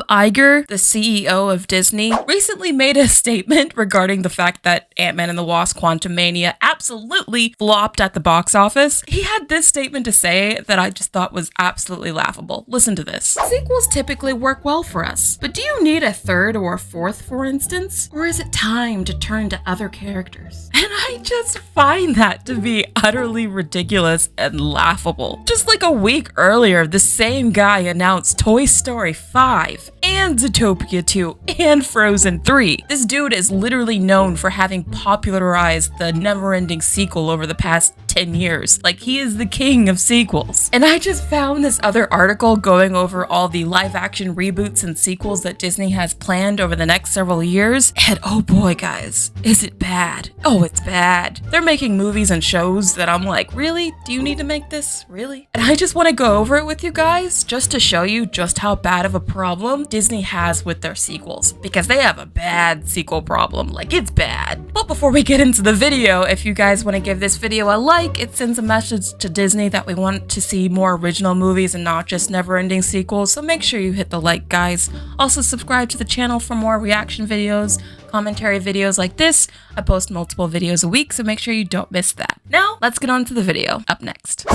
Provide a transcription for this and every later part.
Iger, the CEO of Disney, recently made a statement regarding the fact that Ant-Man and the Wasp: Quantumania absolutely flopped at the box office. He had this statement to say that I just thought was absolutely laughable. Listen to this. Sequels typically work well for us, but do you need a third or a fourth, for instance? Or is it time to turn to other characters? And I just find that to be utterly ridiculous and laughable. Just like a week earlier, the same guy announced Toy Story 5 and Zootopia 2 and Frozen 3. This dude is literally known for having popularized the never-ending sequel over the past 10 years. Like, he is the king of sequels. And I just found this other article going over all the live-action reboots and sequels that Disney has planned over the next several years. And oh boy, guys, is it bad? Oh, it's bad. They're making movies and shows that I'm like, really? Do you need to make this? Really? And I just want to go over it with you guys just to show you just how bad of a problem Disney has with their sequels, because they have a bad sequel problem. Like, it's bad. But before we get into the video, if you guys want to give this video a like, it sends a message to Disney that we want to see more original movies and not just never-ending sequels, so make sure you hit the like, guys. Also, subscribe to the channel for more reaction videos, commentary videos like this. I post multiple videos a week, so make sure you don't miss that. Now, let's get on to the video. Up next.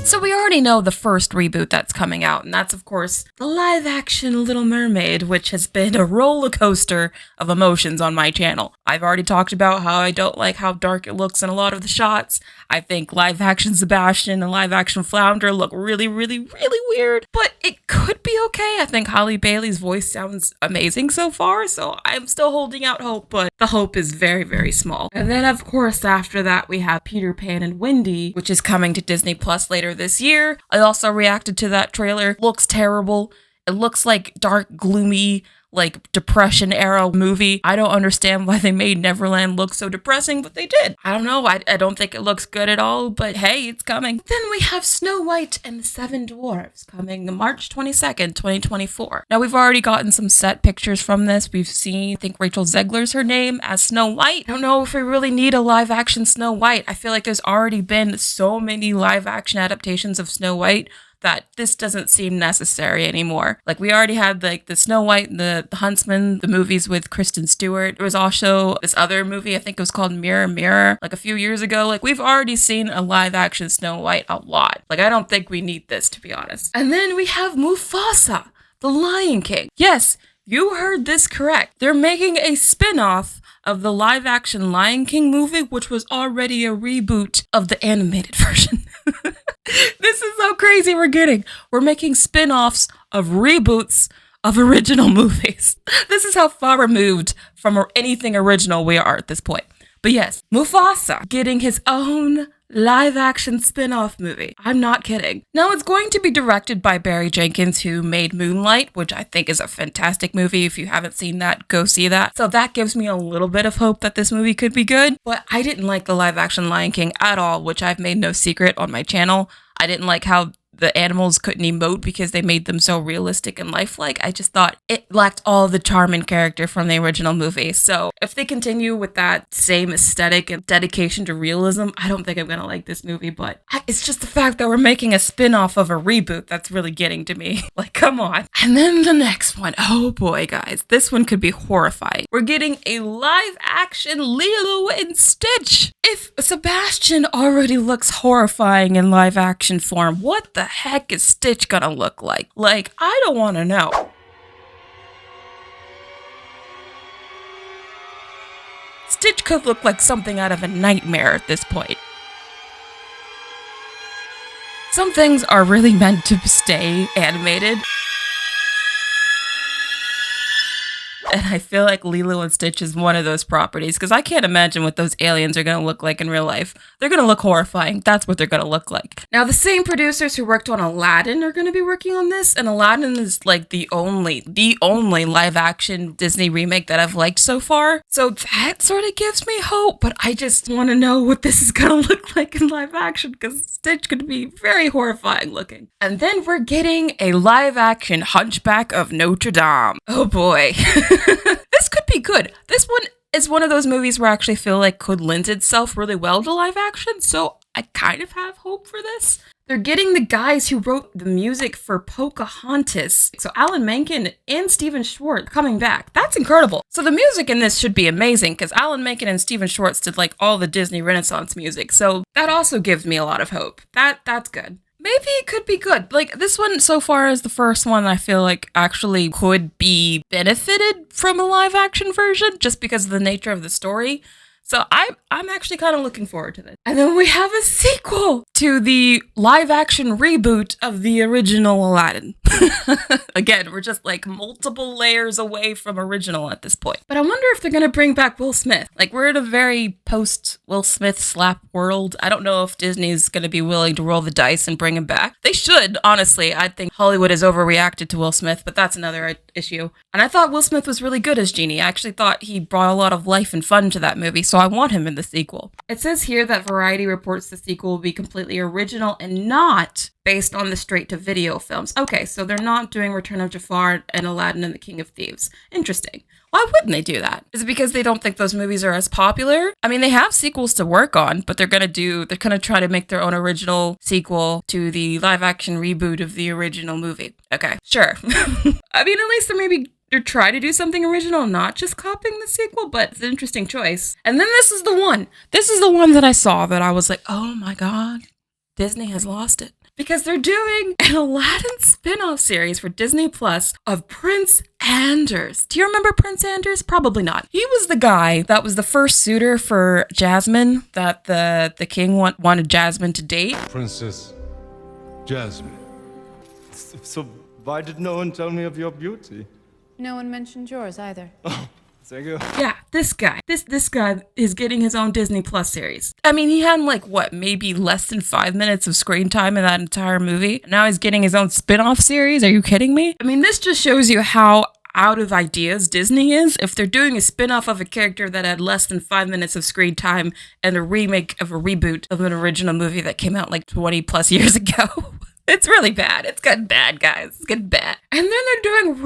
So we already know the first reboot that's coming out, and that's of course the live-action Little Mermaid, which has been a roller coaster of emotions on my channel. I've already talked about how I don't like how dark it looks in a lot of the shots. I think live-action Sebastian and live-action Flounder look really weird, but it could be okay. I think Halle Bailey's voice sounds amazing so far, so I'm still holding out hope, but the hope is very small. And then of course after that we have Peter Pan and Wendy, which is coming to Disney Plus later this year. I also reacted to that trailer. Looks terrible. It looks like dark, gloomy, like depression era movie. I don't understand why they made Neverland look so depressing, but they did. I don't know. I don't think it looks good at all, but hey, it's coming. Then we have Snow White and the Seven Dwarfs coming March 22nd, 2024. Now we've already gotten some set pictures from this. We've seen, I think Rachel Zegler's her name as Snow White. I don't know if we really need a live action Snow White. I feel like there's already been so many live action adaptations of Snow White that this doesn't seem necessary anymore. Like, we already had like the Snow White and the Huntsman, the movies with Kristen Stewart. There was also this other movie, I think it was called Mirror Mirror, like a few years ago. Like, we've already seen a live action Snow White a lot. Like, I don't think we need this, to be honest. And then we have Mufasa, the Lion King. Yes, you heard this correct. They're making a spin-off of the live action Lion King movie, which was already a reboot of the animated version. This is how crazy we're getting. We're making spin-offs of reboots of original movies. This is how far removed from anything original we are at this point. But yes, Mufasa getting his own live-action spin-off movie. I'm not kidding. Now, it's going to be directed by Barry Jenkins, who made Moonlight, which I think is a fantastic movie. If you haven't seen that, go see that. So that gives me a little bit of hope that this movie could be good. But I didn't like the live-action Lion King at all, which I've made no secret on my channel. I didn't like how the animals couldn't emote because they made them so realistic and lifelike. I just thought it lacked all the charm and character from the original movie. So if they continue with that same aesthetic and dedication to realism, I don't think I'm gonna like this movie, but it's just the fact that we're making a spin-off of a reboot that's really getting to me. Like, come on. And then the next one. Oh boy, guys, this one could be horrifying. We're getting a live action Lilo and Stitch. If Sebastian already looks horrifying in live action form, what the heck is Stitch gonna look like? Like, I don't want to know. Stitch could look like something out of a nightmare at this point. Some things are really meant to stay animated. And I feel like Lilo and Stitch is one of those properties, because I can't imagine what those aliens are going to look like in real life. They're going to look horrifying. That's what they're going to look like. Now, the same producers who worked on Aladdin are going to be working on this, and Aladdin is like the only live action Disney remake that I've liked so far. So that sort of gives me hope, but I just want to know what this is going to look like in live action, because Stitch could be very horrifying looking. And then we're getting a live action Hunchback of Notre Dame. Oh boy. This could be good. This one is one of those movies where I actually feel like could lend itself really well to live action, so I kind of have hope for this. They're getting the guys who wrote the music for Pocahontas. So Alan Menken and Stephen Schwartz coming back. That's incredible. So the music in this should be amazing because Alan Menken and Stephen Schwartz did like all the Disney Renaissance music. So that also gives me a lot of hope. That's good. Maybe it could be good. Like this one so far is the first one I feel like actually could be benefited from a live action version just because of the nature of the story. So I'm actually kind of looking forward to this. And then we have a sequel to the live action reboot of the original Aladdin. Again, we're just like multiple layers away from original at this point. But I wonder if they're going to bring back Will Smith. Like we're in a very post Will Smith slap world. I don't know if Disney's going to be willing to roll the dice and bring him back. They should, honestly. I think Hollywood has overreacted to Will Smith, but that's another issue. And I thought Will Smith was really good as Genie. I actually thought he brought a lot of life and fun to that movie, so I want him in the sequel. It says here that Variety reports the sequel will be completely original and not based on the straight-to-video films. Okay, so they're not doing Return of Jafar and Aladdin and the King of Thieves. Interesting. Why wouldn't they do that? Is it because they don't think those movies are as popular? I mean, they have sequels to work on, but they're gonna try to make their own original sequel to the live-action reboot of the original movie. Okay, sure. I mean, at least they're trying to do something original, not just copying the sequel, but it's an interesting choice. And then this is the one. This is the one that I saw that I was like, oh my god, Disney has lost it. Because they're doing an Aladdin spin-off series for Disney Plus of Prince Anders. Do you remember Prince Anders? Probably not. He was the guy that was the first suitor for Jasmine that the king wanted Jasmine to date. Princess Jasmine. So why did no one tell me of your beauty? No one mentioned yours either. Oh, thank you. Yeah, this guy. This guy is getting his own Disney Plus series. I mean, he had maybe less than 5 minutes of screen time in that entire movie. Now he's getting his own spin-off series. Are you kidding me? I mean, this just shows you how out of ideas Disney is. If they're doing a spin-off of a character that had less than 5 minutes of screen time and a remake of a reboot of an original movie that came out like 20 plus years ago. It's really bad. It's gotten bad, guys. It's getting bad. And then they're doing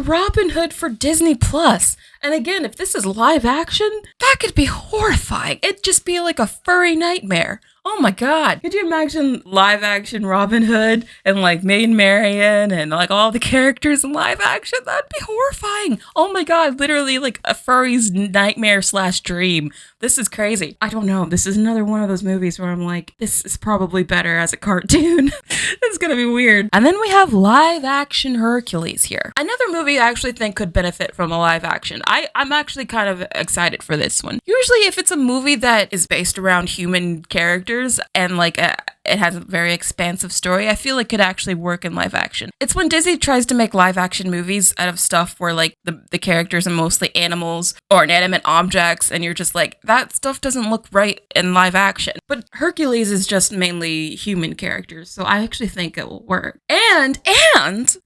Robin Hood for Disney Plus. And again, if this is live action, that could be horrifying. It'd just be like a furry nightmare. Oh my god. Could you imagine live action Robin Hood and like Maid Marian and like all the characters in live action? That'd be horrifying. Oh my god, literally like a furry's nightmare / dream. This is crazy. I don't know. This is another one of those movies where I'm like, this is probably better as a cartoon. It's gonna be weird. And then we have live action Hercules here. Another movie I actually think could benefit from a live action. I'm actually kind of excited for this one. Usually if it's a movie that is based around human characters and like it has a very expansive story, I feel it could actually work in live action. It's when Disney tries to make live action movies out of stuff where like the characters are mostly animals or inanimate objects and you're just like, that stuff doesn't look right in live action. But Hercules is just mainly human characters, so I actually think it will work. And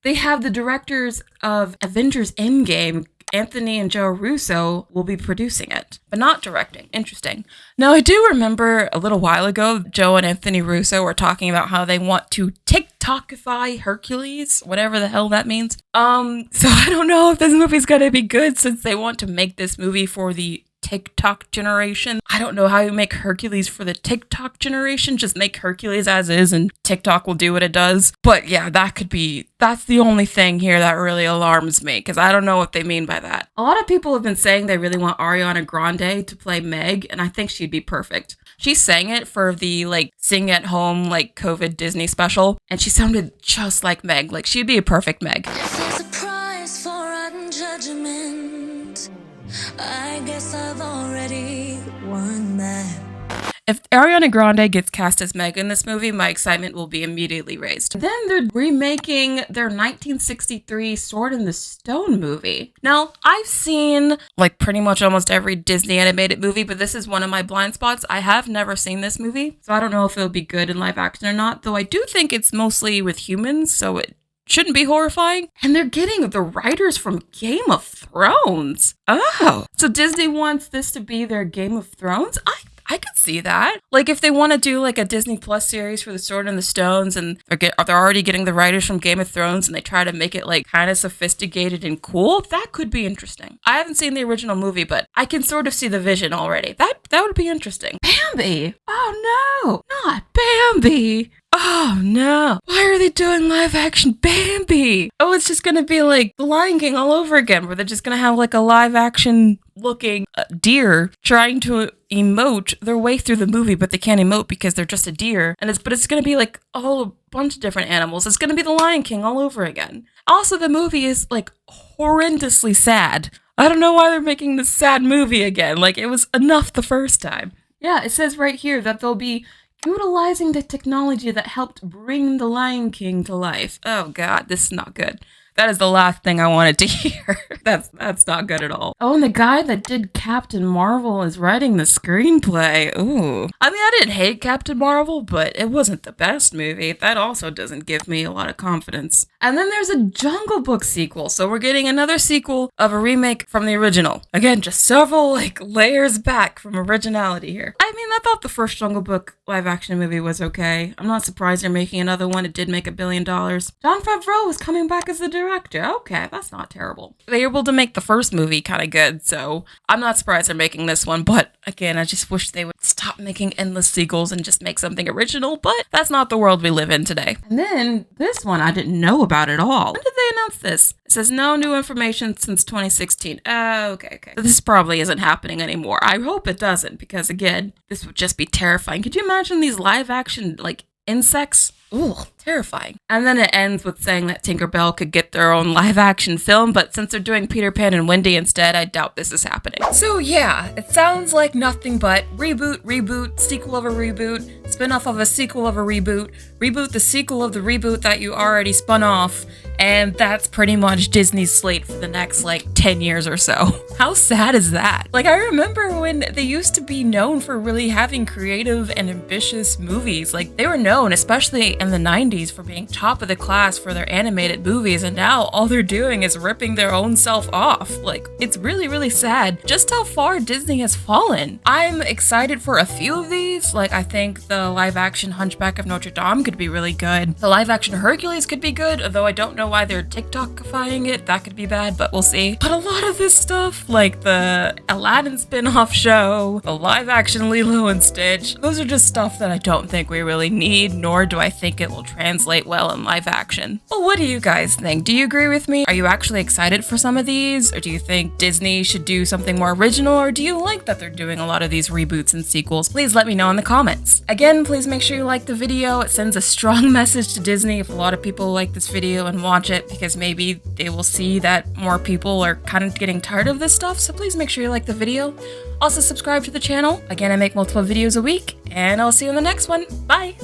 they have the directors of Avengers Endgame, Anthony and Joe Russo, will be producing it, but not directing. Interesting. Now, I do remember a little while ago, Joe and Anthony Russo were talking about how they want to TikTokify Hercules, whatever the hell that means. So I don't know if this movie's gonna be good since they want to make this movie for the TikTok generation. I don't know how you make Hercules for the TikTok generation. Just make Hercules as is and TikTok will do what it does. But yeah, that's the only thing here that really alarms me because I don't know what they mean by that. A lot of people have been saying they really want Ariana Grande to play Meg, and I think she'd be perfect. She sang it for the like sing at home like COVID Disney special, and she sounded just like Meg. Like she'd be a perfect Meg. There's a price for judgment. I guess I've already won that. If Ariana Grande gets cast as Meg in this movie, my excitement will be immediately raised. Then they're remaking their 1963 Sword in the Stone movie. Now, I've seen like pretty much almost every Disney animated movie, but this is one of my blind spots. I have never seen this movie, so I don't know if it'll be good in live action or not, though I do think it's mostly with humans, so it shouldn't be horrifying. And they're getting the writers from Game of Thrones. Oh, so Disney wants this to be their Game of Thrones? I could see that. Like if they want to do like a Disney Plus series for The Sword and the Stones, and they're already getting the writers from Game of Thrones, and they try to make it like kind of sophisticated and cool, that could be interesting. I haven't seen the original movie, but I can sort of see the vision already. That would be interesting. Bambi! Oh no, not Bambi! Oh no, why are they doing live action Bambi? Oh, it's just gonna be like The Lion King all over again, where they're just gonna have like a live action looking deer trying to emote their way through the movie, but they can't emote because they're just a deer. And it's gonna be like a bunch of different animals. It's gonna be The Lion King all over again. Also, the movie is like horrendously sad. I don't know why they're making this sad movie again. Like it was enough the first time. Yeah, it says right here that they'll be utilizing the technology that helped bring The Lion King to life. Oh god, this is not good. That is the last thing I wanted to hear. That's not good at all. Oh, and the guy that did Captain Marvel is writing the screenplay. Ooh. I mean, I didn't hate Captain Marvel, but it wasn't the best movie. That also doesn't give me a lot of confidence. And then there's a Jungle Book sequel, so we're getting another sequel of a remake from the original. Again, just several like layers back from originality here. I mean, I thought the first Jungle Book live action movie was okay. I'm not surprised they're making another one. It did make $1 billion. Jon Favreau is coming back as the director. Okay, that's not terrible. They were able to make the first movie kind of good, so I'm not surprised they're making this one, but again, I just wish they would stop making endless sequels and just make something original, but that's not the world we live in today. And then this one I didn't know about at all. When did they announce this? It says no new information since 2016. Okay. So this probably isn't happening anymore. I hope it doesn't, because again, this would just be terrifying. Could you imagine these live action, like, insects? Ooh, terrifying. And then it ends with saying that Tinkerbell could get their own live action film, but since they're doing Peter Pan and Wendy instead, I doubt this is happening. So yeah, it sounds like nothing but reboot, sequel of a reboot, spin-off of a sequel of a reboot the sequel of the reboot that you already spun off, and that's pretty much Disney's slate for the next like 10 years or so. How sad is that? Like, I remember when they used to be known for really having creative and ambitious movies. Like, they were known, especially in the 90s, for being top of the class for their animated movies, and now all they're doing is ripping their own self off. Like, it's really, really sad just how far Disney has fallen. I'm excited for a few of these. Like, I think the live action Hunchback of Notre Dame could be really good. The live action Hercules could be good, although I don't know why they're TikTokifying it. That could be bad, but we'll see. But a lot of this stuff, like the Aladdin spin-off show, the live action Lilo and Stitch, those are just stuff that I don't think we really need, nor do I think it will translate well in live action. Well, what do you guys think? Do you agree with me? Are you actually excited for some of these? Or do you think Disney should do something more original? Or do you like that they're doing a lot of these reboots and sequels? Please let me know in the comments. Again, please make sure you like the video. It sends a strong message to Disney if a lot of people like this video and watch it, because maybe they will see that more people are kind of getting tired of this stuff. So please make sure you like the video. Also subscribe to the channel. Again, I make multiple videos a week, and I'll see you in the next one. Bye!